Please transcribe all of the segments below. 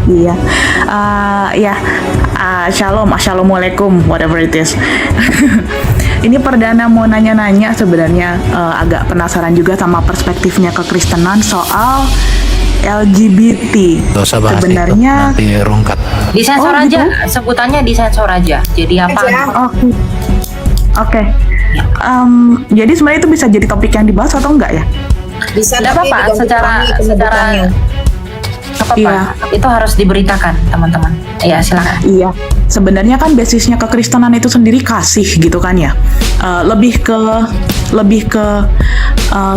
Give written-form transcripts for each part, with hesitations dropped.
Iya, ya, shalom, assalamualaikum, whatever it is. Ini perdana mau nanya-nanya sebenarnya, agak penasaran juga sama perspektifnya kekristenan soal LGBT. Gak usah bahas Sebenarnya, itu, nanti rungkat. Disensor Oh, aja, gitu? sebutannya disensor aja. Jadi apa? oh, oke. Jadi sebenarnya itu bisa jadi topik yang dibahas atau enggak ya? Bisa Tidak tapi apa-apa, diganti secara penyebutannya. apa-apa. Iya. Itu harus diberitakan, teman-teman. Ya, silakan. Iya, sebenarnya kan basisnya kekristenan itu sendiri kasih gitu kan ya. Lebih ke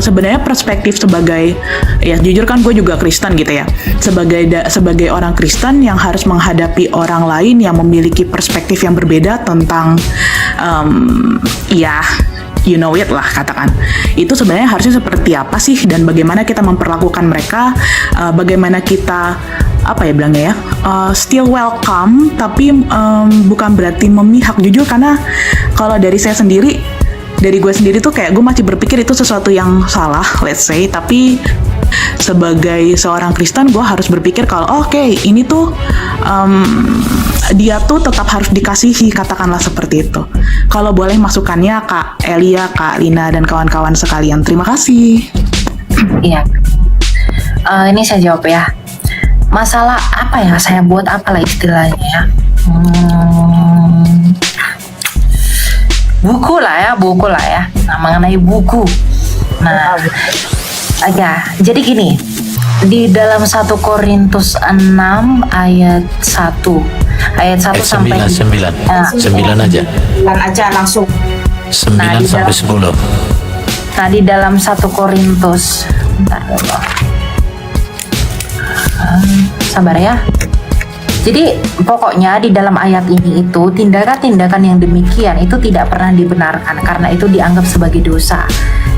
sebenarnya perspektif sebagai, ya jujur kan gue juga Kristen gitu ya. Sebagai orang Kristen yang harus menghadapi orang lain yang memiliki perspektif yang berbeda tentang ya, you know it lah katakan. Itu sebenarnya harusnya seperti apa sih, dan bagaimana kita memperlakukan mereka, bagaimana kita apa ya bilangnya ya, still welcome tapi bukan berarti memihak. Jujur karena kalau dari gue sendiri tuh kayak gue masih berpikir itu sesuatu yang salah, let's say, tapi sebagai seorang Kristen gue harus berpikir kalau oke, ini tuh dia tuh tetap harus dikasihi, katakanlah seperti itu. Kalau boleh masukannya Kak Elia, Kak Lina, dan kawan-kawan sekalian, terima kasih. Iya. Ini saya jawab ya. Masalah apa ya? Saya buat apalah istilahnya ya? Buku lah ya. Nah, mengenai buku. Nah, ya. Jadi gini. Di dalam 1 Korintus 6 ayat 1 sampai 9 aja. Bukan aja langsung. 9 sampai 10. Nah, di dalam 1 Korintus, bentar dulu. Sabar ya. Jadi pokoknya di dalam ayat ini itu tindakan-tindakan yang demikian itu tidak pernah dibenarkan karena itu dianggap sebagai dosa.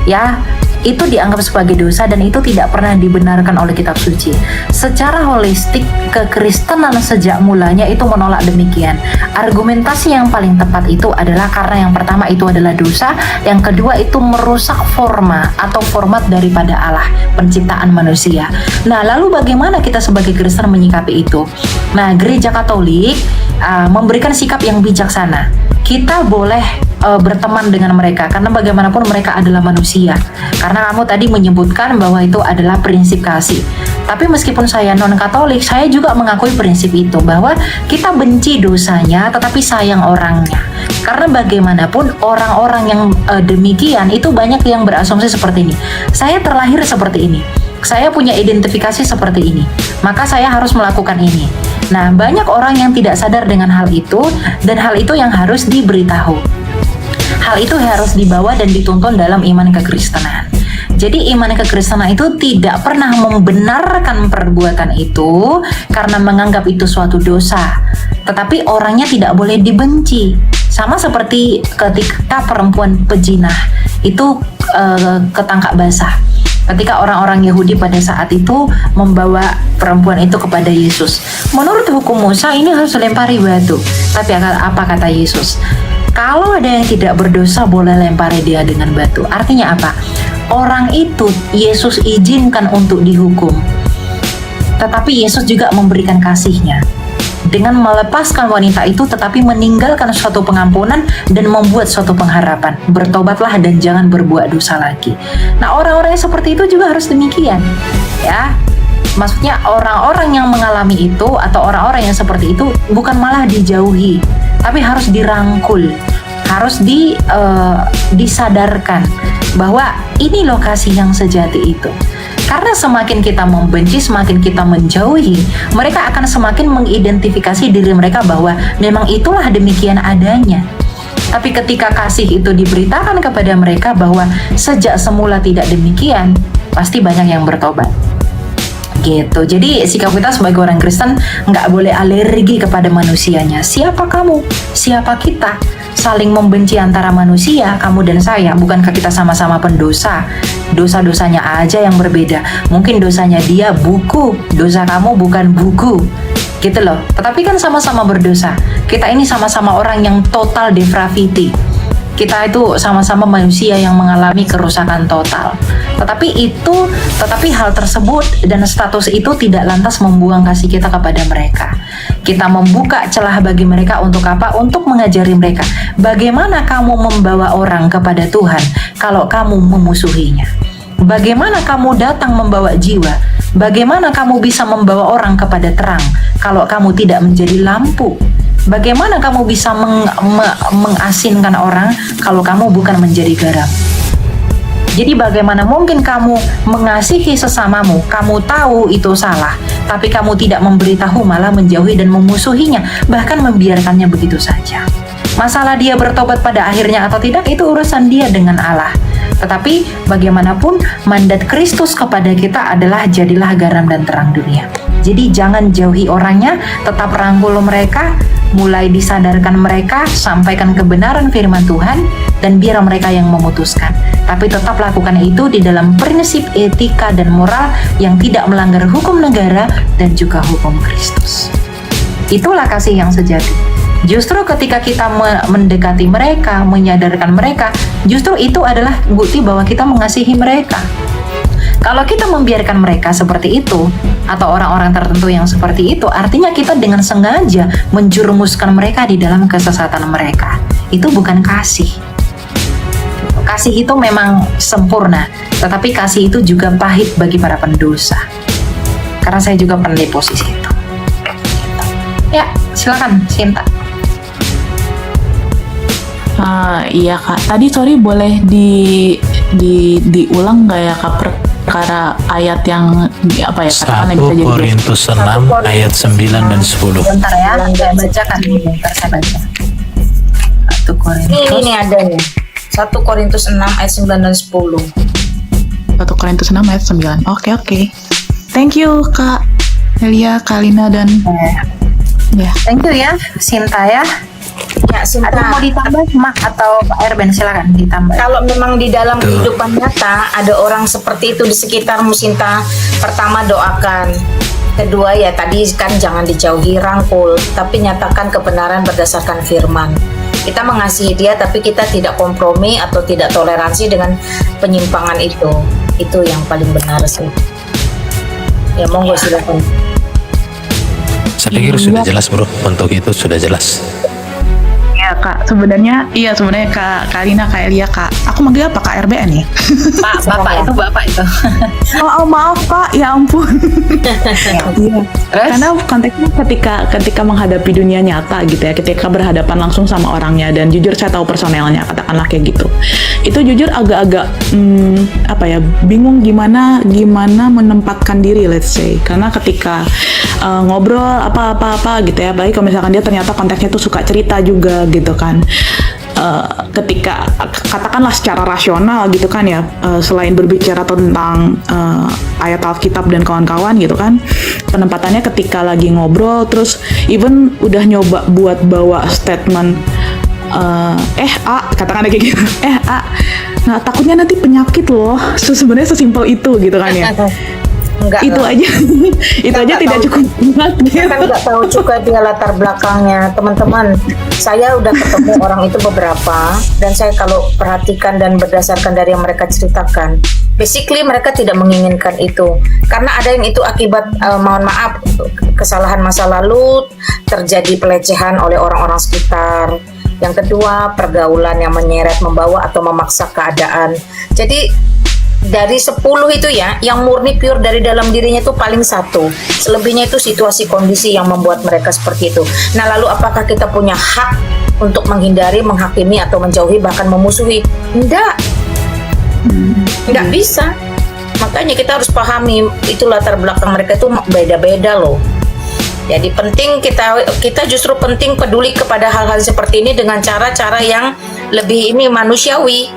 Ya, itu dianggap sebagai dosa dan itu tidak pernah dibenarkan oleh kitab suci. Secara holistik, kekristenan sejak mulanya itu menolak demikian. Argumentasi yang paling tepat itu adalah karena yang pertama itu adalah dosa, yang kedua itu merusak forma atau format daripada Allah, penciptaan manusia. Nah, lalu bagaimana kita sebagai Kristen menyikapi itu? Nah, Gereja Katolik memberikan sikap yang bijaksana. Kita boleh berteman dengan mereka karena bagaimanapun mereka adalah manusia. Karena kamu tadi menyebutkan bahwa itu adalah prinsip kasih. Tapi meskipun saya non-Katolik, saya juga mengakui prinsip itu bahwa kita benci dosanya tetapi sayang orangnya. Karena bagaimanapun orang-orang yang demikian itu banyak yang berasumsi seperti ini. Saya terlahir seperti ini. Saya punya identifikasi seperti ini. Maka saya harus melakukan ini. Nah, banyak orang yang tidak sadar dengan hal itu dan hal itu yang harus diberitahu. Hal itu harus dibawa dan dituntun dalam iman kekristenan. Jadi iman kekristenan itu tidak pernah membenarkan perbuatan itu karena menganggap itu suatu dosa. Tetapi orangnya tidak boleh dibenci. Sama seperti ketika perempuan pejinah itu ketangkap basah. Ketika orang-orang Yahudi pada saat itu membawa perempuan itu kepada Yesus. Menurut hukum Musa ini harus lempari batu. Tapi apa kata Yesus? Kalau ada yang tidak berdosa boleh lempari dia dengan batu. Artinya apa? Orang itu Yesus izinkan untuk dihukum. Tetapi Yesus juga memberikan kasih-Nya. Dengan melepaskan wanita itu tetapi meninggalkan suatu pengampunan dan membuat suatu pengharapan. Bertobatlah dan jangan berbuat dosa lagi. Nah, orang-orang yang seperti itu juga harus demikian. Ya. Maksudnya orang-orang yang mengalami itu atau orang-orang yang seperti itu bukan malah dijauhi, tapi harus dirangkul, harus disadarkan bahwa ini lokasi yang sejati itu. Karena semakin kita membenci, semakin kita menjauhi, mereka akan semakin mengidentifikasi diri mereka bahwa memang itulah demikian adanya. Tapi ketika kasih itu diberitakan kepada mereka bahwa sejak semula tidak demikian, pasti banyak yang bertobat. Gitu. Jadi sikap kita sebagai orang Kristen nggak boleh alergi kepada manusianya. Siapa kamu? Siapa kita? Saling membenci antara manusia, kamu dan saya. Bukankah kita sama-sama pendosa? Dosa-dosanya aja yang berbeda. Mungkin dosanya dia buku, dosa kamu bukan buku. Gitu loh. Tetapi kan sama-sama berdosa. Kita ini sama-sama orang yang total depravity. Kita itu sama-sama manusia yang mengalami kerusakan total. Tetapi hal tersebut dan status itu tidak lantas membuang kasih kita kepada mereka. Kita membuka celah bagi mereka untuk apa? Untuk mengajari mereka bagaimana kamu membawa orang kepada Tuhan kalau kamu memusuhinya. Bagaimana kamu datang membawa jiwa? Bagaimana kamu bisa membawa orang kepada terang kalau kamu tidak menjadi lampu? Bagaimana kamu bisa mengasinkan orang kalau kamu bukan menjadi garam? Jadi bagaimana mungkin kamu mengasihi sesamamu, kamu tahu itu salah, tapi kamu tidak memberitahu, malah menjauhi dan memusuhinya, bahkan membiarkannya begitu saja. Masalah dia bertobat pada akhirnya atau tidak, itu urusan dia dengan Allah. Tetapi bagaimanapun mandat Kristus kepada kita adalah jadilah garam dan terang dunia. Jadi jangan jauhi orangnya, tetap rangkul mereka, mulai disadarkan mereka, sampaikan kebenaran firman Tuhan, dan biar mereka yang memutuskan. Tapi tetap lakukan itu di dalam prinsip etika dan moral yang tidak melanggar hukum negara dan juga hukum Kristus. Itulah kasih yang sejati. Justru ketika kita mendekati mereka, menyadarkan mereka, justru itu adalah bukti bahwa kita mengasihi mereka. Kalau kita membiarkan mereka seperti itu, atau orang-orang tertentu yang seperti itu, artinya kita dengan sengaja menjerumuskan mereka di dalam kesesatan mereka. Itu bukan kasih. Kasih itu memang sempurna, tetapi kasih itu juga pahit bagi para pendosa. Karena saya juga pernah di posisi itu. Ya, silakan, Sinta. Iya Kak, tadi sorry boleh diulang nggak ya Kak perkara ayat yang apa ya katakan yang bisa 1 jadi Korintus 6 ayat 9 dan 10. Bentar ya, saya bacakan dulu. Bentar saya baca. 1 Korintus. Ini ada nih. 1 Korintus 6 ayat 9 dan 10. 1 Korintus 6 ayat 9. Oke. Thank you Kak Elia, Kalina dan ya. Thank you ya, Sinta ya. Ya, Sinta. Ada mau ditambah Mak atau Pak Erben, silakan ditambah. Kalau memang di dalam kehidupan nyata ada orang seperti itu di sekitarmu, Sinta, pertama doakan. Kedua ya tadi kan jangan dijauhi, rangkul, tapi nyatakan kebenaran berdasarkan firman. Kita mengasihi dia tapi kita tidak kompromi atau tidak toleransi dengan penyimpangan itu. Itu yang paling benar sih. Ya monggo silakan. Saya pikir sudah jelas bro, untuk itu sudah jelas. Ya Kak, sebenarnya Kak Kalina, Kak Elia, Kak. Aku manggil apa Kak RBN ya? Pak, Bapak itu. Oh, maaf Pak, ya ampun. Iya. Karena konteksnya ketika menghadapi dunia nyata gitu ya, ketika berhadapan langsung sama orangnya, dan jujur saya tahu personelnya, katakanlah kayak gitu. Itu jujur agak-agak bingung gimana menempatkan diri, let's say. Karena ketika ngobrol apa gitu ya, baik kalau misalkan dia ternyata konteksnya tuh suka cerita juga gitu kan. Ketika katakanlah secara rasional gitu kan ya, selain berbicara tentang ayat Alkitab dan kawan-kawan gitu kan, penempatannya ketika lagi ngobrol terus even udah nyoba buat bawa statement katakan kayak gitu, nah takutnya nanti penyakit loh, sebenarnya sesimpel itu gitu kan ya. Enggak, itu aja tidak cukup banget. Kita kan nggak tahu juga dia latar belakangnya, teman-teman. Saya udah ketemu orang itu beberapa, dan saya kalau perhatikan dan berdasarkan dari yang mereka ceritakan, basically mereka tidak menginginkan itu, karena ada yang itu akibat mohon maaf kesalahan masa lalu, terjadi pelecehan oleh orang-orang sekitar. Yang kedua, pergaulan yang menyeret, membawa atau memaksa keadaan. Jadi dari 10 itu ya, yang murni pure dari dalam dirinya itu paling 1. Selebihnya itu situasi kondisi yang membuat mereka seperti itu. Nah lalu apakah kita punya hak untuk menghindari, menghakimi atau menjauhi, bahkan memusuhi? Enggak bisa. Makanya kita harus pahami itu latar belakang mereka itu beda-beda loh. Jadi penting kita justru penting peduli kepada hal-hal seperti ini dengan cara-cara yang lebih manusiawi.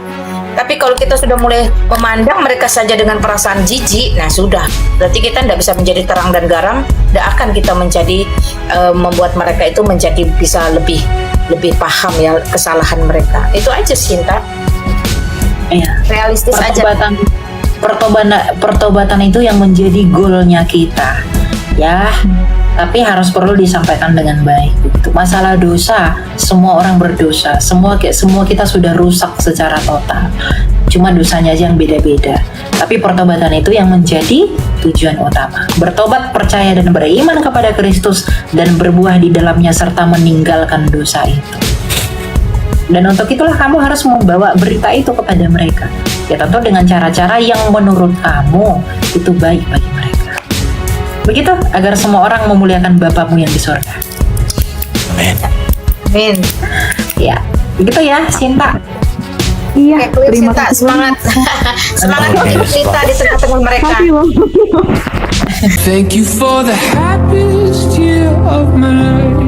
Tapi kalau kita sudah mulai memandang mereka saja dengan perasaan jijik, nah sudah, berarti kita tidak bisa menjadi terang dan garam, tidak akan kita menjadi membuat mereka itu menjadi bisa lebih paham ya kesalahan mereka. Itu aja Sinta. Iya. Realistis aja. Pertobatan itu yang menjadi goalnya kita, ya. tapi harus perlu disampaikan dengan baik. Begitu. Masalah dosa, semua orang berdosa, semua kita sudah rusak secara total. Cuma dosanya aja yang beda-beda. Tapi pertobatan itu yang menjadi tujuan utama. Bertobat, percaya dan beriman kepada Kristus dan berbuah di dalamnya serta meninggalkan dosa itu. Dan untuk itulah kamu harus membawa berita itu kepada mereka. Ya tentu dengan cara-cara yang menurut kamu itu baik bagi mereka. Begitu, agar semua orang memuliakan Bapamu yang di surga. Amin. Amin. Ya, begitu ya, Sinta. Iya, Oke, terima Sinta, kasih. semangat. Semangat Oke, untuk Sinta di tengah-tengah mereka. Happy loh. Thank you for the happiest year of my life.